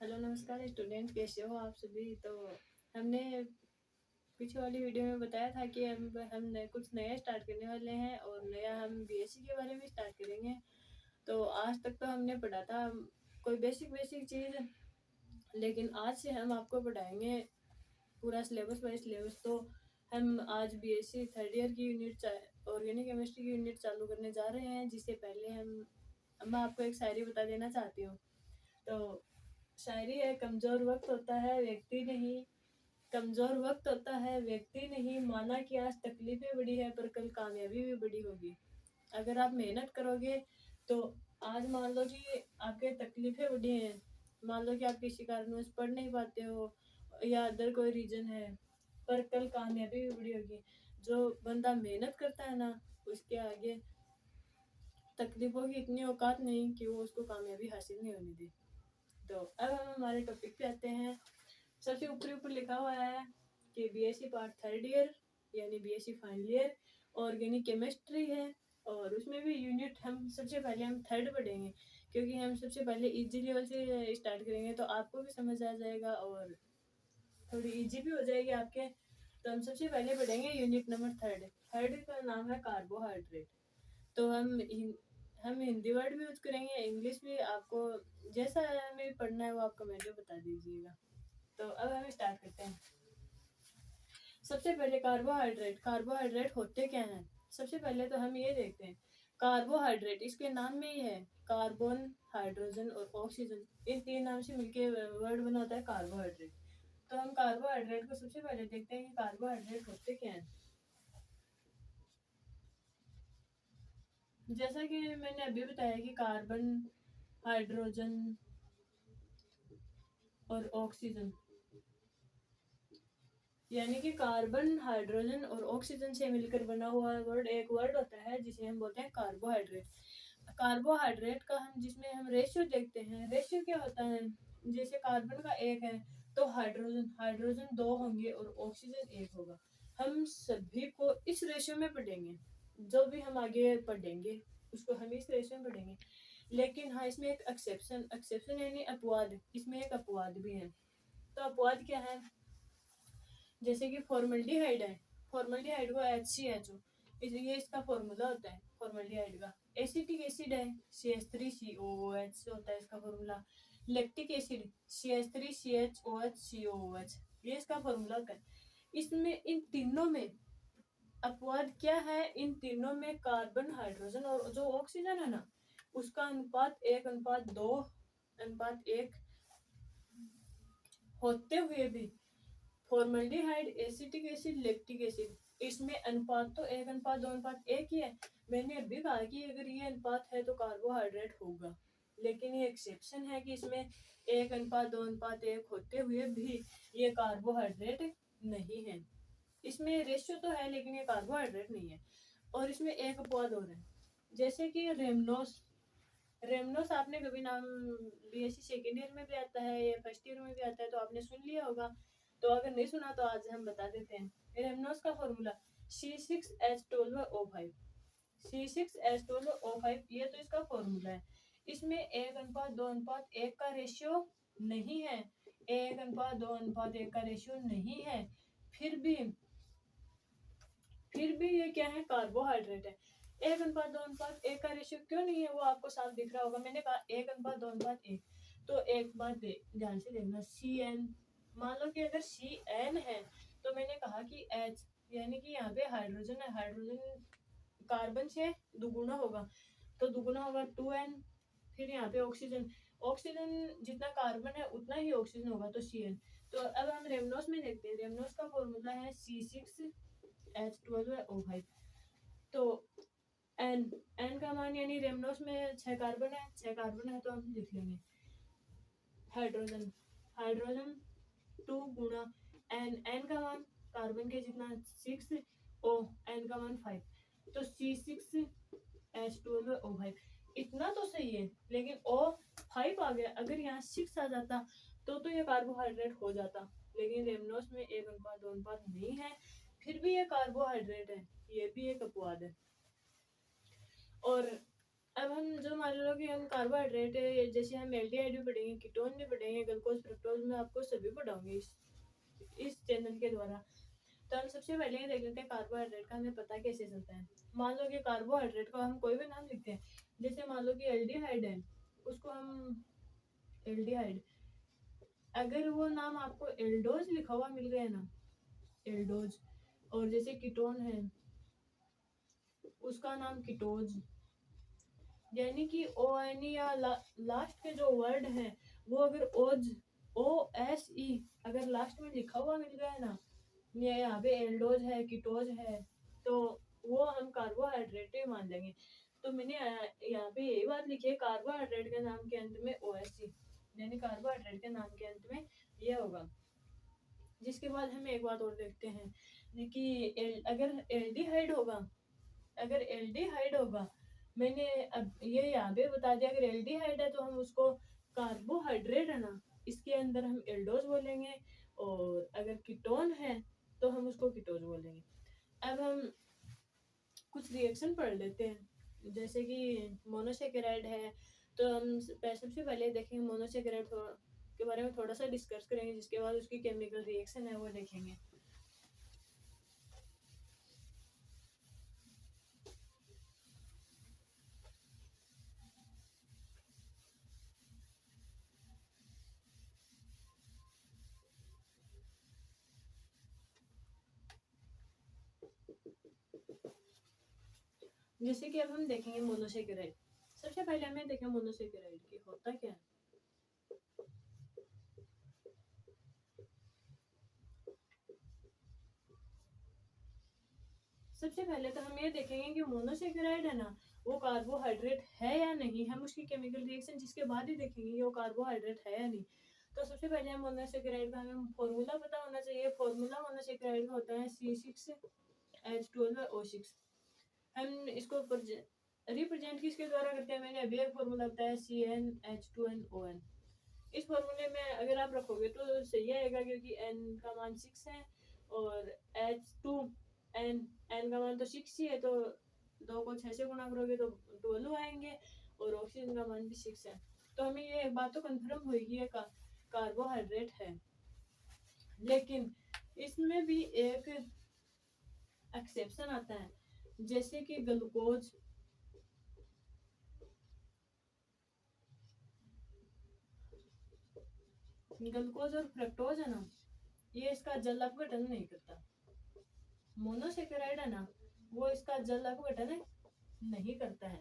Hello नमस्कार student, कैसे हो आप सभी। तो हमने पिछले वाली वीडियो में बताया था कि हम कुछ नया स्टार्ट करने वाले हैं और नया हम बीएससी के बारे में स्टार्ट करेंगे। तो आज तक तो हमने पढ़ा था कोई बेसिक बेसिक चीज़, लेकिन आज से हम आपको पढ़ाएंगे पूरा सिलेबस बाय सिलेबस। तो हम आज बीएससी थर्ड ईयर की यूनिट ऑर्गेनिक केमिस्ट्री की यूनिट चालू करने जा रहे हैं। जिससे पहले मैं आपको एक शायरी बता देना चाहती हूँ। तो शायरी है, कमज़ोर वक्त होता है व्यक्ति नहीं, कमज़ोर वक्त होता है व्यक्ति नहीं, माना कि आज तकलीफ़ें बड़ी है पर कल कामयाबी भी बड़ी होगी। अगर आप मेहनत करोगे तो आज मान लो कि आपके तकलीफ़ें बड़ी हैं, मान लो कि आप किसी कारणवश पढ़ नहीं पाते हो या अदर कोई रीज़न है, पर कल कामयाबी भी बड़ी होगी। जो बंदा मेहनत करता है ना, उसके आगे तकलीफ़ों की इतनी औकात नहीं कि वो उसको कामयाबी हासिल नहीं होने दे। तो अब हम हमारे टॉपिक पे आते हैं। सबसे ऊपर लिखा हुआ है कि बीएससी पार्ट थर्ड ईयर यानी BSc final year organic chemistry है। और उसमें भी यूनिट हम सबसे पहले हम थर्ड पढ़ेंगे, क्योंकि हम सबसे पहले इजी लेवल से स्टार्ट करेंगे तो आपको भी समझ आ जाएगा और थोड़ी इजी भी हो जाएगी आपके। तो हम सबसे पहले पढ़ेंगे यूनिट नंबर थर्ड। थर्ड का नाम है कार्बोहाइड्रेट। तो हम हिंदी वर्ड भी यूज करेंगे, इंग्लिश भी। आपको जैसा हमें पढ़ना है वो आप कमेंट में बता दीजिएगा। तो अब हम स्टार्ट करते हैं। सबसे पहले कार्बोहाइड्रेट। कार्बोहाइड्रेट होते क्या हैं? सबसे पहले तो हम ये देखते हैं। कार्बोहाइड्रेट इसके नाम में ही है, कार्बन, हाइड्रोजन और ऑक्सीजन, इन तीन नाम से मिलके वर्ड बना होता है कार्बोहाइड्रेट। तो हम कार्बोहाइड्रेट को सबसे पहले देखते हैं कि कार्बोहाइड्रेट होते क्या हैं। जैसा कि मैंने अभी बताया कि कार्बन, हाइड्रोजन और ऑक्सीजन, यानी कि कार्बन, हाइड्रोजन और ऑक्सीजन से मिलकर बना हुआ वर्ड एक वर्ड होता है जिसे हम बोलते हैं कार्बोहाइड्रेट। कार्बोहाइड्रेट का जिसमें हम रेशियो देखते हैं। रेशियो क्या होता है? जैसे कार्बन का एक है तो हाइड्रोजन हाइड्रोजन दो होंगे और ऑक्सीजन एक होगा। हम सभी को इस रेशियो में पढ़ेंगे। जो भी हम आगे पढ़ेंगे उसको हम इस रेशियो में पढ़ेंगे। लेकिन हाँ, इसमें एक एक्सेप्शन, एक्सेप्शन यानी अपवाद, इसमें एक अपवाद भी है। तो अपवाद क्या है? जैसे कि फॉर्मल्डिहाइड है, फॉर्मल्डिहाइड को HCHO, ये इसका फॉर्मूला होता है फॉर्मल्डिहाइड का। एसिटिक एसिड है, CH3COOH होता है इसका फॉर्मूला। लैक्टिक एसिड, CH3CHOHCOOH, ये इसका फॉर्मूला होता है। इसमें इन तीनों में अपवाद क्या है? इन तीनों में कार्बन, हाइड्रोजन और जो ऑक्सीजन है ना, उसका अनुपात 1:2:1 होते हुए भी formaldehyde, acetic acid, lactic acid, इसमें अनुपात तो 1:2:1 ही है। मैंने अभी कहा कि अगर ये अनुपात है तो कार्बोहाइड्रेट होगा। लेकिन ये एक्सेप्शन है कि इसमें 1:2:1 होते हुए भी ये कार्बोहाइड्रेट नहीं है। इसमें रेशियो तो है लेकिन ये कार्बोहाइड्रेट नहीं है। और इसमें एक अपवाद और है, जैसे कि रेमनोस। रेमनोस आपने कभी नाम, बीएससी सेकेंड ईयर में भी आता है या फर्स्ट ईयर में भी आता है, तो आपने सुन लिया होगा। तो अगर नहीं सुना तो आज हम बता देते हैं। रेमनोस का फॉर्मूला C6H12O5, C6H12O5, ये तो इसका फॉर्मूला है। इसमें 1:2:1 का रेशियो नहीं है, 1:2:1 का रेशियो नहीं है। फिर भी ये क्या है? कार्बोहाइड्रेट है। 1:2:1 का रेशियो क्यों नहीं है वो आपको साफ दिख रहा होगा। मैंने कहा 1:2:1। तो एक बात ध्यान से देखना, CN, मान लो कि अगर CN है तो मैंने कहा कि H, यानी कि यहाँ पे हाइड्रोजन है, हाइड्रोजन कार्बन से दुगुना होगा तो दुगुना होगा 2N। फिर यहाँ पे ऑक्सीजन, ऑक्सीजन जितना कार्बन है उतना ही ऑक्सीजन होगा तो CN। तो अब हम रेमनोस में देखते हैं। रेमनोस का फॉर्मूला है C6H12O5। तो एन का मान, यानी रेमनोस में 6 कार्बन है, 6 कार्बन है तो हम लिख लेंगे हाइड्रोजन, हाइड्रोजन 2 गुणा एन का मान कार्बन के जितना 6, ओ एन का मान 5, तो C6H12O5। इतना तो सही है, लेकिन O5 आ गया। अगर यहाँ 6 आ जाता तो ये कार्बोहाइड्रेट हो जाता। लेकिन रेमनोस में 1:2:1 नहीं है, फिर भी ये कार्बोहाइड्रेट है। ये भी एक अपवाद है। और अब हम जो मान लो कि हम कार्बोहाइड्रेट जैसे हम एल्डिहाइड भी पढ़ेंगे, कीटोन भी पढ़ेंगे, ग्लूकोज फ्रक्टोज में आपको सभी पढ़ाऊंगी इस चैनल के द्वारा। तो हम सबसे पहले ये देख लेते हैं कार्बोहाइड्रेट का हमें पता कैसे चलता है। मान लो कि कार्बोहाइड्रेट को हम कोई भी नाम लिखते हैं, जैसे मान लो कि एल्डिहाइड है, उसको हम एल्डिहाइड, अगर वो नाम आपको एल्डोज लिखा हुआ मिल गया ना, एल्डोज, और जैसे कीटोन है उसका नाम कीटोज, यानी कि ओ एन या लास्ट के जो वर्ड है वो अगर ओज ओ एस ई अगर लास्ट में लिखा हुआ मिल गया ना, या यहाँ पे एल्डोज है, कीटोज है, तो वो हम कार्बोहाइड्रेट ही मान लेंगे। तो मैंने यहाँ पे यही बात लिखी है, कार्बोहाइड्रेट के नाम के अंत में ओ एस सी, यानी कार्बोहाइड्रेट के नाम के अंत में ये होगा। जिसके बाद हम एक बात और देखते हैं कि अगर एल्डिहाइड होगा, अगर एल्डिहाइड होगा, मैंने अब ये यहाँ पे बता दिया, अगर एल्डिहाइड है तो हम उसको कार्बोहाइड्रेट है ना, इसके अंदर हम एल्डोज बोलेंगे, और अगर कीटोन है तो हम उसको कीटोज बोलेंगे। अब हम कुछ रिएक्शन पढ़ लेते हैं, जैसे कि मोनोसेकेराइड है, तो हम सबसे पहले देखेंगे मोनोसेकेराइड के बारे में थोड़ा सा डिस्कस करेंगे, जिसके बाद उसकी केमिकल रिएक्शन है वो देखेंगे। जैसे कि अब हम देखेंगे मोनोसेकेराइड। सबसे पहले हमें देखें मोनोसेकेराइड की होता क्या है। सबसे पहले तो हम ये देखेंगे कि मोनोसेकेराइड है ना, वो कार्बोहाइड्रेट है या नहीं, हम उसकी केमिकल रिएक्शन जिसके बाद ही देखेंगे कि वो कार्बोहाइड्रेट है या नहीं। तो सबसे पहले हम मोनोसेकेराइड का हमें फॉर्मूला पता होना चाहिए। फॉर्मूला मोनोसेकेराइड का होता है C6H12O6। हम इसको रिप्रेजेंट किसके द्वारा करते हैं, मैंने अभी एक फॉर्मूला बताया CnH2nOn। इस फॉर्मूले में अगर आप रखोगे तो सही आएगा, क्योंकि n का मान 6 है और H2n का मान तो 6 ही है, तो 2 को 6 से गुणा करोगे तो 12 आएंगे, और ऑक्सीजन का मान भी 6 है। तो हमें ये एक बात तो कंफर्म होगी है कार्बोहाइड्रेट है। लेकिन इसमें भी एक एक्सेप्शन आता है, जैसे कि ग्लूकोज, ग्लूकोज और फ्रक्टोज है ना, ये इसका जल अपघटन नहीं करता। मोनोसेकेराइड है ना, वो इसका जल अपघटन नहीं करता है।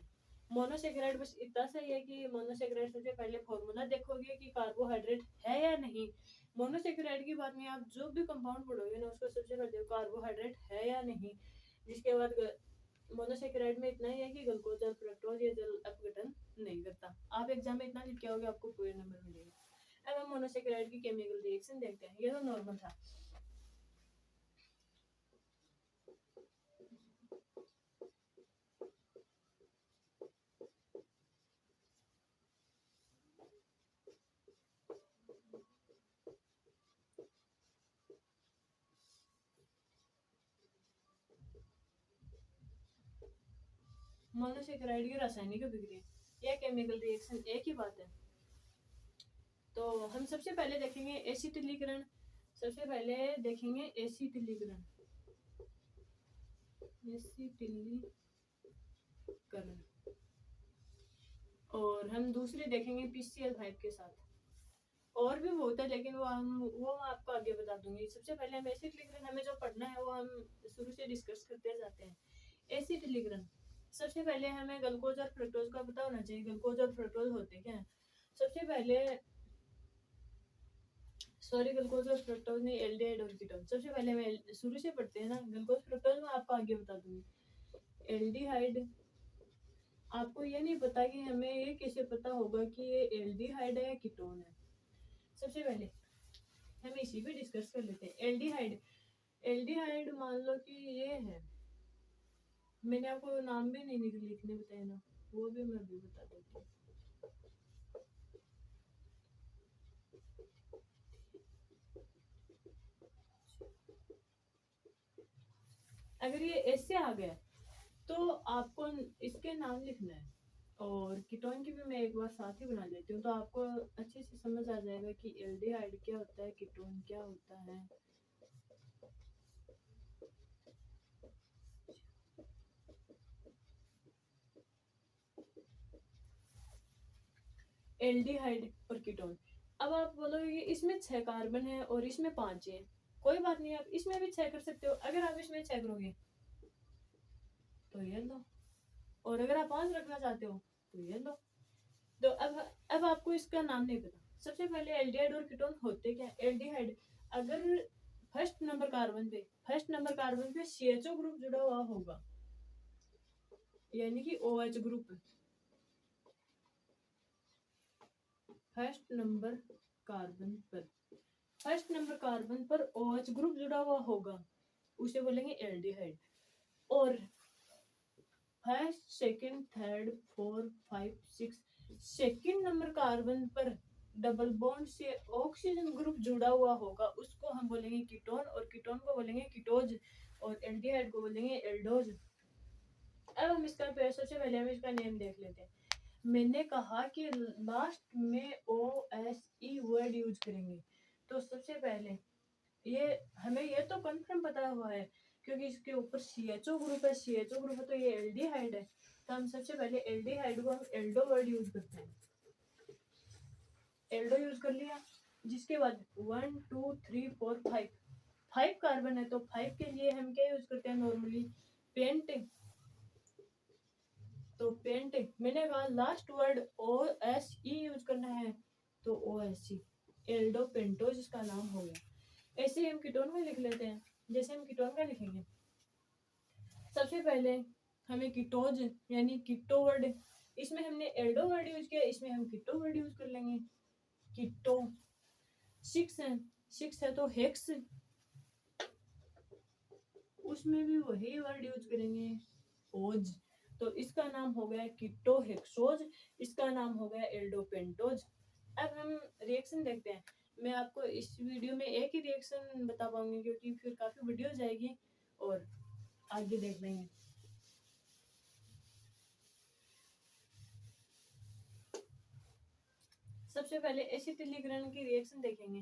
मोनोसेकेराइड बस इतना सही है कि मोनोसेकेराइड सबसे पहले फॉर्मूला देखोगे कि कार्बोहाइड्रेट है या नहीं। मोनोसेकेराइड की बात में आप जो भी कंपाउंड पढ़ोगे ना, उसको सबसे पहले कार्बोहाइड्रेट है या नहीं। जिसके बाद मोनोसेकेराइड में इतना ही है कि ग्लूकोज और फ्रक्टोज ये जल अपघटन नहीं करता। आप एग्जाम में इतना लिख के आओगे, आपको पूरे नंबर मिलेगा। अब हम मोनोसेकेराइड की केमिकल रिएक्शन देखते हैं। ये तो नॉर्मल था। मोनोसेकेराइड की रासायनिक अभिक्रिया या केमिकल रिएक्शन एक ही बात है। तो हम सबसे पहले देखेंगे एसिटिलीकरण। सबसे पहले देखेंगे एसिटिलीकरण, एसिटिलीकरण, और हम दूसरे देखेंगे PCl5 के साथ। और भी बहुत है, लेकिन वो मैं आपको आगे बता दूंगी। सबसे पहले हम एसिटिलीकरण, हमें जो पढ़ना है वो हम शुरू से डिस्कस करते जाते हैं। एसिटिलीकरण, सबसे पहले हमें ग्लूकोज और फ्रक्टोज का पता होना चाहिए। ग्लूकोज और फ्रक्टोज होते क्या है। सबसे पहले ग्लूकोज और फ्रक्टोज नहीं, एल्डिहाइड और कीटोन। सबसे पहले हमें शुरू से पढ़ते हैं ना, ग्लूकोज फ्रक्टोज में आपको आगे बता दूंगी। एल्डिहाइड, आपको ये नहीं पता कि हमें ये कैसे पता होगा कि ये एल्डिहाइड है या कीटोन है। सबसे पहले हम इसी पे डिस्कस कर लेते हैं। एल्डिहाइड, एल्डिहाइड मान लो कि ये है, मैंने आपको नाम भी नहीं लिखने बताया ना, वो भी मैं भी बता देती हूँ। अगर ये ऐसे आ गया तो आपको इसके नाम लिखना है। और कीटोन की भी मैं एक बार साथ ही बना लेती हूँ, तो आपको अच्छे से समझ आ जाएगा कि एल्डिहाइड क्या होता है, कीटोन क्या होता है। एल्डिहाइड और कीटोन। अब आप बोलोगे इसमें 6 कार्बन है और इसमें 5 है, कोई बात नहीं, आप इसमें भी 6 कर सकते हो। अगर आप इसमें 6 करोगे तो ये लो, और अगर आप 5 रखना चाहते हो तो ये लो। तो अब आपको इसका नाम नहीं पता। सबसे पहले एल्डिहाइड और कीटोन होते क्या। एल्डिहाइड, अगर फर्स्ट नंबर कार्बन पे CHO ग्रुप जुड़ा हुआ होगा, यानी कि OH group, first number carbon पर OH ग्रुप जुड़ा हुआ होगा, उसे बोलेंगे एल्डिहाइड। और first, second, third, 4, 5, 6 second number carbon पर डबल बॉन्ड से ऑक्सीजन ग्रुप जुड़ा हुआ होगा, उसको हम बोलेंगे कीटोन, और कीटोन को बोलेंगे कीटोज, और एल्डिहाइड को बोलेंगे एल्डोज। अब हम इसका सबसे पहले हम इसका नेम देख लेते हैं। मैंने कहा कि लास्ट में OSE वर्ड यूज करेंगे, तो सबसे पहले ये हमें ये तो कंफर्म पता हुआ है क्योंकि इसके ऊपर CHO ग्रुप है, CHO ग्रुप है तो ये एल्डिहाइड है। तो हम सबसे पहले एल्डिहाइड को हम एल्डो वर्ड यूज करते हैं, एल्डो यूज कर लिया। जिसके बाद 1 2 3 4 5 कार्बन है, तो 5 के लिए हम क्या यूज करते हैं नॉर्मली, पेंट। तो पेंट, मैंने कहा लास्ट वर्ड OSE यूज करना है, तो OSE, एल्डो पेंटोज इसका नाम हो गया। ऐसे ही हम कीटोन में लिख लेते हैं, जैसे हम कीटोन का लिखेंगे। सबसे पहले हमें कीटोज यानी कीटो वर्ड, इसमें हमने एल्डो वर्ड यूज किया, इसमें हम कीटो वर्ड यूज कर लेंगे, कीटो। 6 है तो हेक्स, उसमें भी वही वर्ड यूज करेंगे, ओज। तो इसका नाम हो गया कीटो हेक्सोज, इसका नाम हो गया एल्डोपेंटोज। अब हम रिएक्शन देखते हैं। मैं आपको इस वीडियो में एक ही रिएक्शन बता पाऊंगी क्योंकि फिर काफी वीडियो जाएगी और आगे देख लेंगे। सबसे पहले एसिटिलीकरण की रिएक्शन देखेंगे।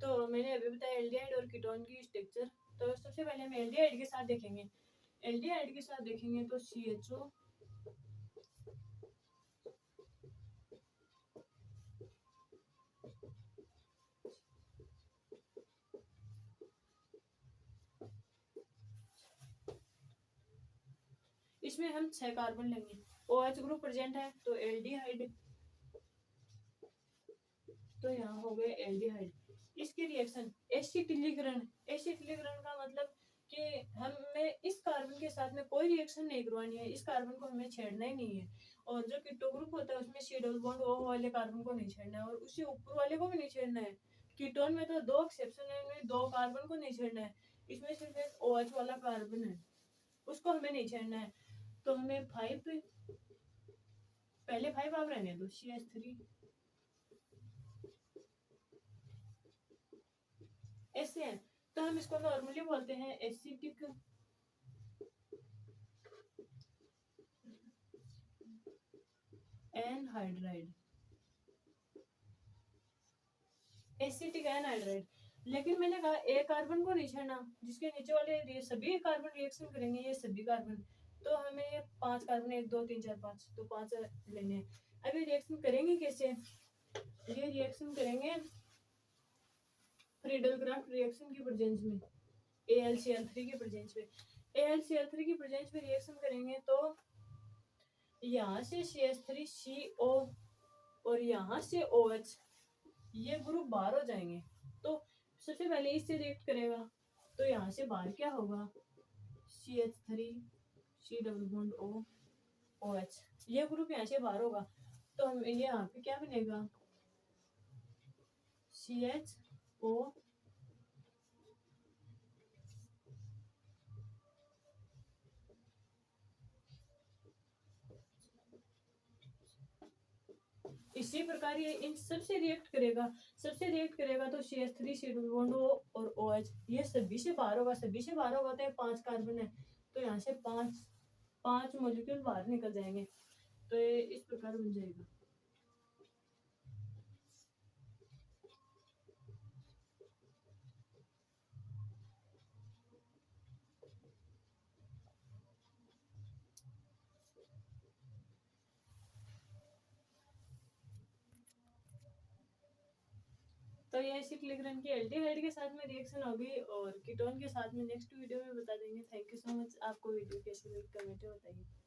तो मैंने अभी बताया एल्डिहाइड और कीटोन की स्ट्रक्चर। तो सबसे पहले हम एल्डिहाइड के साथ देखेंगे। एल्डिहाइड के साथ देखेंगे तो CHO, इसमें हम 6 कार्बन लेंगे। OH ग्रुप प्रेजेंट है तो एल्डिहाइड, तो यहाँ हो गए एल्डिहाइड। इसकी रिएक्शन एसिटिलीकरण, एसिटिलीकरण का मतलब कि हमें इस कार्बन के साथ में कोई रिएक्शन नहीं करवानी है, इस कार्बन को हमें छेड़ना ही नहीं है। और जो कीटो ग्रुप होता है उसमें C डबल बॉन्ड O वाले कार्बन को नहीं छेड़ना है और उसी ऊपर वाले को भी नहीं छेड़ना है। कीटोन में तो 2 एक्सेप्शन है, इनमें 2 कार्बन को नहीं छेड़ना है, इसमें सिर्फ एक OH वाला कार्बन है, उसको हमें नहीं छेड़ना है। तो हमें 5, पहले 5 आप रहने दो, CH3 ऐसे है। तो हम इसको नॉर्मली बोलते हैं एसिटिक एनहाइड्राइड, एसिटिक एनहाइड्राइड। लेकिन मैंने कहा एक कार्बन को नहीं छेड़ना, जिसके नीचे वाले ये सभी कार्बन रिएक्शन करेंगे, ये सभी कार्बन। तो हमें ये 5 कार्बन, 1 2 3 4 5, तो 5 लेने हैं। अभी रिएक्शन करेंगे कैसे, ये रिएक्शन करेंगे फ्रीडल-क्राफ्ट रिएक्शन की प्रेजेंस में, AlCl3 की प्रेजेंस में। AlCl3 की प्रेजेंस में रिएक्शन करेंगे तो यहाँ से CH3CO और यहाँ से OH, ये ग्रुप बाहर हो जाएंगे। तो सबसे पहले इससे रिएक्ट करेगा तो यहाँ से बाहर क्या होगा, CH3 C double bond O OH, ये ग्रुप यहाँ से बाहर होगा। तो हम ये यहाँ पे क्या बनेगा, CHO इसी प्रकार ये इन सबसे रिएक्ट करेगा, सबसे रिएक्ट करेगा तो CH3 C double bond O और OH, ये सभी से बाहर होगा, सभी से बाहर होगा तो 5 कार्बन है, तो यहाँ से 5 मॉलिक्यूल बाहर निकल जाएंगे। तो ये इस प्रकार बन जाएगा। तो ये सिक्लिग्रेन की एल्डिहाइड के साथ में रिएक्शन होगी और कीटोन के साथ में नेक्स्ट वीडियो में बता देंगे। Thank you so much. आपको वीडियो कैसी लगी कमेंट में बताइए।